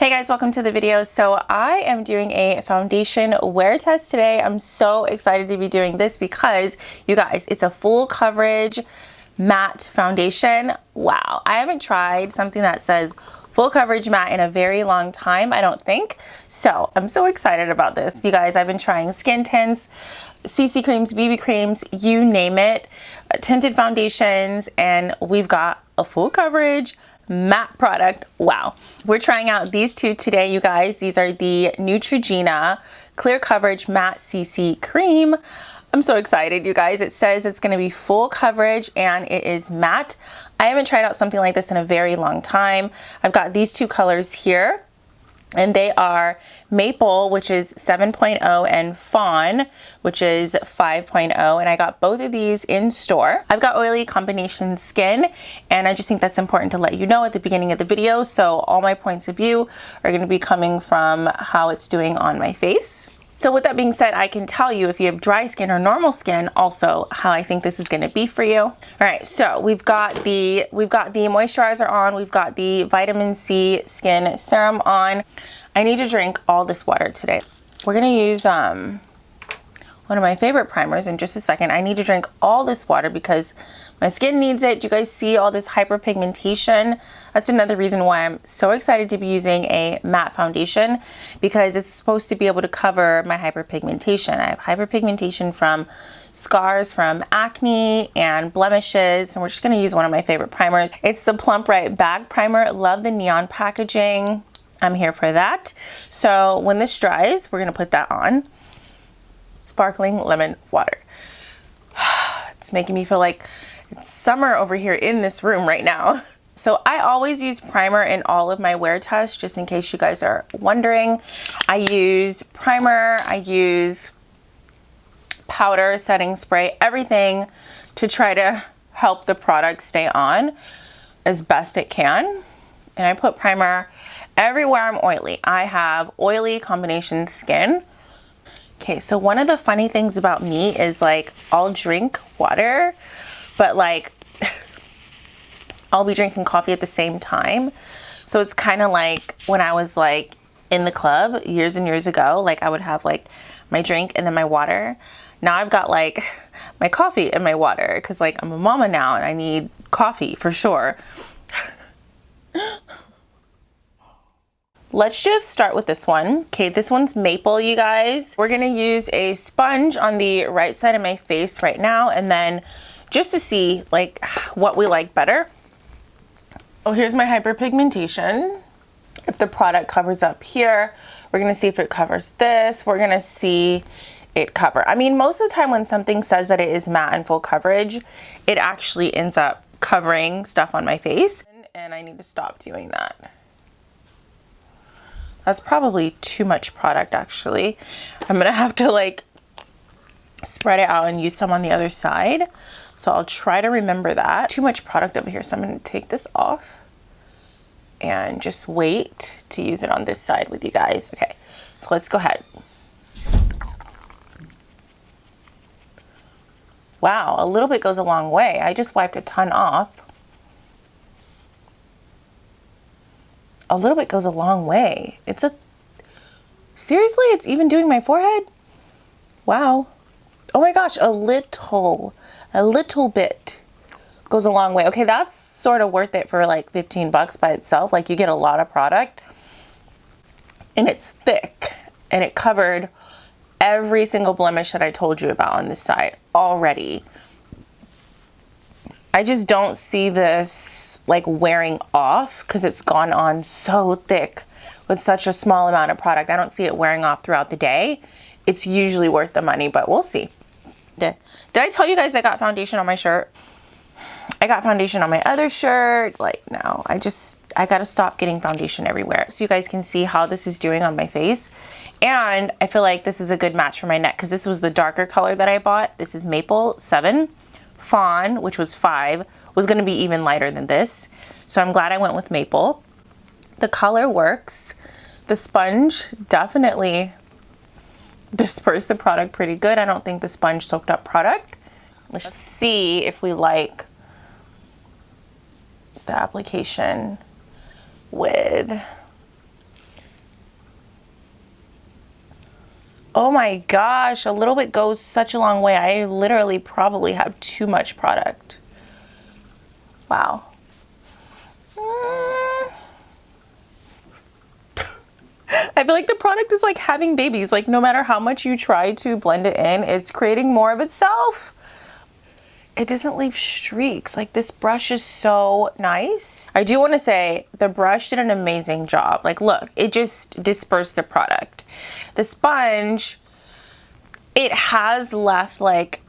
Hey guys, welcome to the video. So I am doing a foundation wear test today. I'm so excited to be doing this because you guys, it's a full coverage matte foundation. Wow, I haven't tried something that says full coverage matte in a very long time, I don't think. So I'm so excited about this. You guys, I've been trying skin tints, CC creams, BB creams, you name it, tinted foundations, and we've got a full coverage matte product. Wow. We're trying out these two today, you guys. These are the Neutrogena Clear Coverage Matte CC Cream. I'm so excited, you guys. It says it's going to be full coverage and it is matte. I haven't tried out something like this in a very long time. I've got these two colors here, and they are Maple, which is 7.0, and Fawn, which is 5.0, and I got both of these in store. I've got oily combination skin, and I just think that's important to let you know at the beginning of the video, so all my points of view are going to be coming from how it's doing on my face. So with that being said, I can tell you if you have dry skin or normal skin also how I think this is going to be for you. All right, so we've got the moisturizer on, we've got the vitamin C skin serum on. I need to drink all this water today. We're going to use one of my favorite primers in just a second. I need to drink all this water because my skin needs it. You guys see all this hyperpigmentation. That's another reason why I'm so excited to be using a matte foundation, because it's supposed to be able to cover my hyperpigmentation. I have hyperpigmentation from scars from acne and blemishes, and we're just going to use one of my favorite primers. It's the Plump Right Bag Primer. Love the neon packaging. I'm here for that. So when this dries, we're going to put that on. Sparkling lemon water. It's making me feel like it's summer over here in this room right now. So I always use primer in all of my wear tests, just in case you guys are wondering. I use primer, I use powder, setting spray, everything to try to help the product stay on as best it can. And I put primer everywhere I'm oily. I have oily combination skin. Okay, so one of the funny things about me is like I'll drink water, but like I'll be drinking coffee at the same time. So it's kind of like when I was like in the club years and years ago, like I would have like my drink and then my water. Now I've got like my coffee and my water because like I'm a mama now and I need coffee for sure. Let's just start with this one. Okay, this one's Maple, you guys. We're gonna use a sponge on the right side of my face right now, and then just to see like what we like better. Oh, here's my hyperpigmentation. If the product covers up here, we're gonna see if it covers this. We're gonna see it cover. I mean, most of the time when something says that it is matte and full coverage, it actually ends up covering stuff on my face, and I need to stop doing that. That's probably too much product, actually. I'm gonna have to like spread it out and use some on the other side. So I'll try to remember that. Too much product over here, so I'm gonna take this off and just wait to use it on this side with you guys. Okay, so let's go ahead. Wow, a little bit goes a long way. I just wiped a ton off. A little bit goes a long way. Seriously, it's even doing my forehead? Wow. Oh my gosh, a little bit goes a long way. Okay, that's sort of worth it for like 15 bucks by itself. Like you get a lot of product and it's thick and it covered every single blemish that I told you about on this side already. I just don't see this like wearing off because it's gone on so thick with such a small amount of product. I don't see it wearing off throughout the day. It's usually worth the money, but we'll see. Did I tell you guys I got foundation on my shirt? I got foundation on my other shirt. Like, no, I gotta stop getting foundation everywhere. So you guys can see how this is doing on my face. And I feel like this is a good match for my neck because this was the darker color that I bought. This is Maple 7. Fawn, which was 5, was going to be even lighter than this. So I'm glad I went with Maple. The color works. The sponge definitely dispersed the product pretty good. I don't think the sponge soaked up product. Let's see if we like the application with Oh my gosh, a little bit goes such a long way. I literally probably have too much product. Wow. I feel like the product is like having babies. Like no matter how much you try to blend it in, it's creating more of itself. It doesn't leave streaks. Like this brush is so nice. I do want to say the brush did an amazing job. Like look, it just dispersed the product. The sponge, it has left like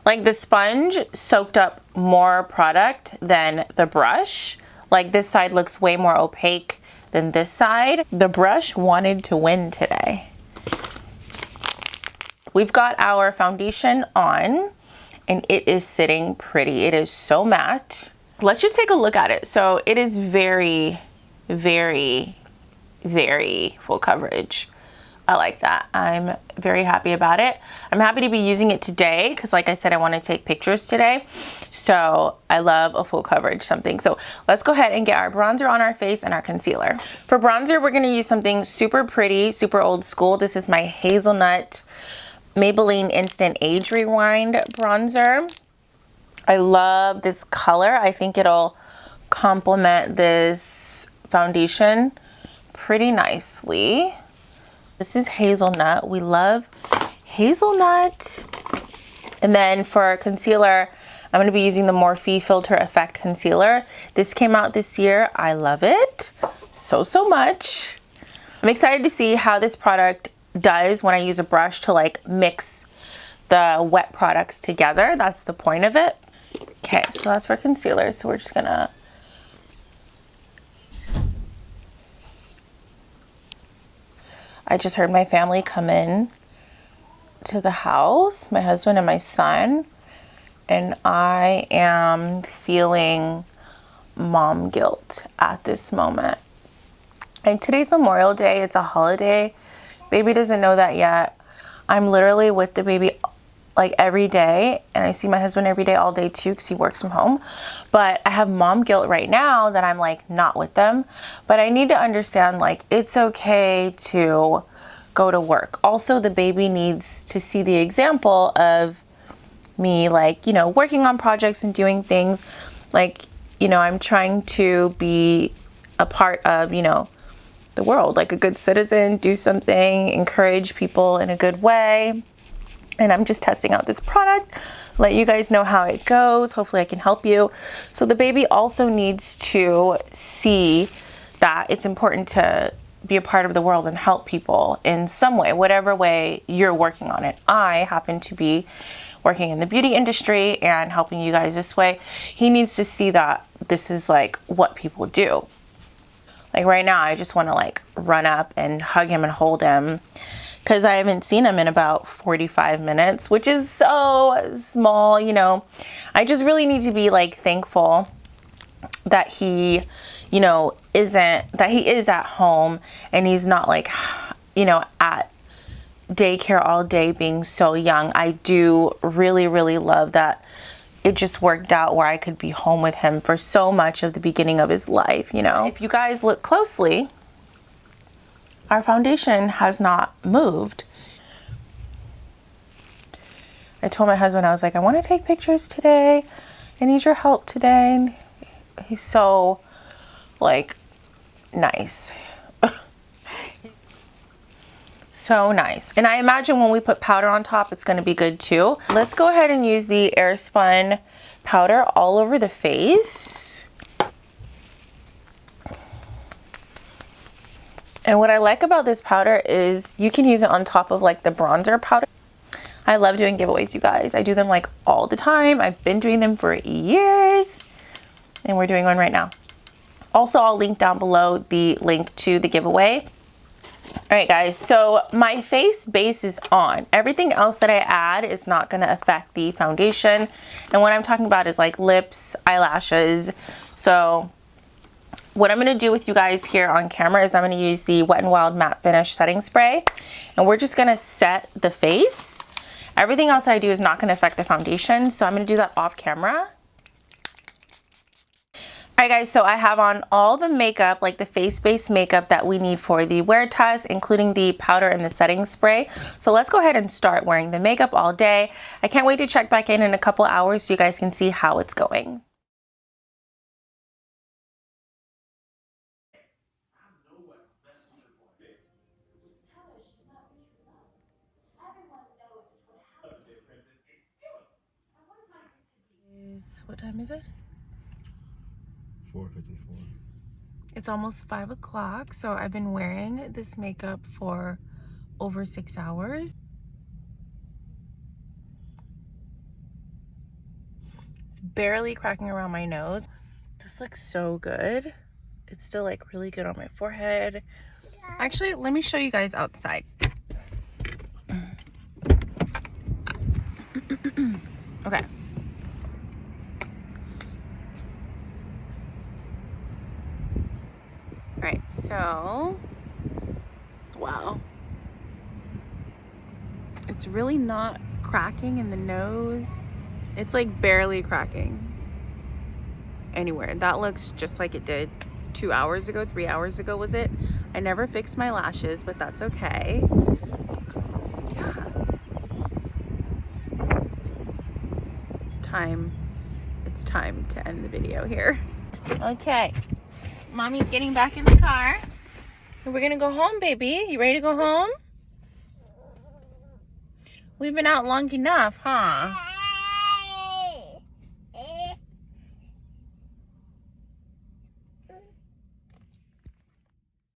the sponge soaked up more product than the brush. Like this side looks way more opaque than this side. The brush wanted to win today. We've got our foundation on and it is sitting pretty. It is so matte. Let's just take a look at it. So it is very, very, very full coverage. I like that. I'm very happy about it. I'm happy to be using it today because like I said, I want to take pictures today. So I love a full coverage something. So let's go ahead and get our bronzer on our face and our concealer. For bronzer, we're going to use something super pretty, super old school. This is my Hazelnut Maybelline Instant Age Rewind bronzer. I love this color. I think it'll complement this foundation pretty nicely. This is hazelnut. We love hazelnut. And then for concealer, I'm going to be using the Morphe Filter Effect Concealer. This came out this year. I love it so much. I'm excited to see how this product does when I use a brush to like mix the wet products together. That's the point of it. Okay, so that's for concealer. So we're just gonna I just heard my family come in to the house, my husband and my son, and I am feeling mom guilt at this moment. And today's Memorial Day, it's a holiday. Baby doesn't know that yet. I'm literally with the baby like every day, and I see my husband every day all day too because he works from home. But I have mom guilt right now that I'm like not with them. But I need to understand like it's okay to go to work. Also, the baby needs to see the example of me like, you know, working on projects and doing things. Like, you know, I'm trying to be a part of, you know, the world, like a good citizen, do something, encourage people in a good way. And I'm just testing out this product, let you guys know how it goes. Hopefully I can help you. So the baby also needs to see that it's important to be a part of the world and help people in some way, whatever way you're working on it. I happen to be working in the beauty industry and helping you guys this way. He needs to see that this is like what people do. Like right now, I just want to like run up and hug him and hold him because I haven't seen him in about 45 minutes, which is so small, you know. I just really need to be like thankful that he, you know, that he is at home and he's not like, you know, at daycare all day being so young. I do really, really love that it just worked out where I could be home with him for so much of the beginning of his life, you know. If you guys look closely, our foundation has not moved. I told my husband, I was like, I want to take pictures today. I need your help today. And he's so like nice. So nice. And I imagine when we put powder on top, it's going to be good too. Let's go ahead and use the Airspun powder all over the face. And what I like about this powder is you can use it on top of like the bronzer powder. I love doing giveaways, you guys. I do them like all the time. I've been doing them for years and we're doing one right now. Also, I'll link down below the link to the giveaway. All right, guys, so my face base is on. Everything else that I add is not gonna affect the foundation. And what I'm talking about is like lips, eyelashes. So what I'm gonna do with you guys here on camera is I'm gonna use the Wet n Wild Matte Finish Setting Spray. And we're just gonna set the face. Everything else I do is not gonna affect the foundation. So I'm gonna do that off camera. Alright guys, so I have on all the makeup, like the face-based makeup that we need for the wear test, including the powder and the setting spray. So let's go ahead and start wearing the makeup all day. I can't wait to check back in a couple hours so you guys can see how it's going. What time is it? 4:54. It's almost 5 o'clock, so I've been wearing this makeup for over 6 hours. It's barely cracking around my nose. This looks so good. It's still like really good on my forehead. Actually, let me show you guys outside. Okay. Alright, so, wow. It's really not cracking in the nose. It's like barely cracking anywhere. That looks just like it did 2 hours ago, 3 hours ago was it? I never fixed my lashes, but that's okay. Yeah. It's time to end the video here. Okay. Mommy's getting back in the car. We're gonna go home, baby. You ready to go home? We've been out long enough, huh?